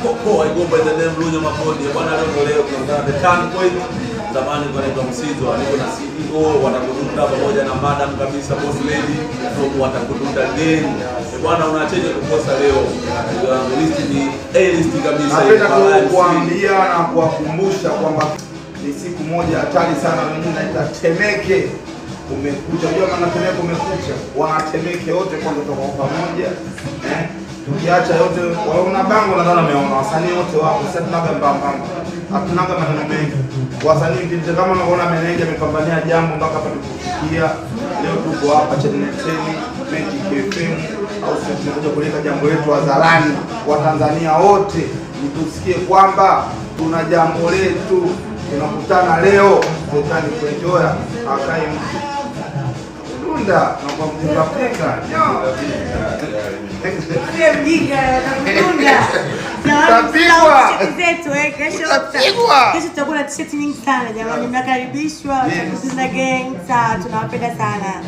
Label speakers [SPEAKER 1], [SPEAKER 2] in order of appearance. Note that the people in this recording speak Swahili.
[SPEAKER 1] I go by the name Lunya Mapodi. Bwana leo tunakutana the Tan Point. Zamani kwa naitwa Msizo, niko na CEO watakuduta pamoja na madam kabisa boss lady from watakuduta gang. Bwana unacheje kukosa leo? List ni A-list kabisa.
[SPEAKER 2] Napenda kuambia na kuwakumbusha kwamba ni siku moja hatari sana, wengine naita Temeke umekucha. Unajua maana Temeke umekucha, wanatemeke wote kwanza toka pamoja. Tukiacha yote waona bango na naona meona wasanii wote wapo. Sasa tunaga mbambamba. Hatunaga maneno mengi. Wasanii kitu kama unaona meneja amepambania jambo mpaka hapa tukufikia. Leo tuko hapa Channel 10 Magic FM au sisi tunakuja kuleta jambo letu hadharani wa Tanzania wote mtusikie kwamba tuna jambo letu. Tunakutana leo kutani kuenjoy akai Dunda na kwa mtapeka.
[SPEAKER 3] Kesho tutakuwa na t-shirt nyingi sana jamani, mnakaribishwa. Tunapenda sana.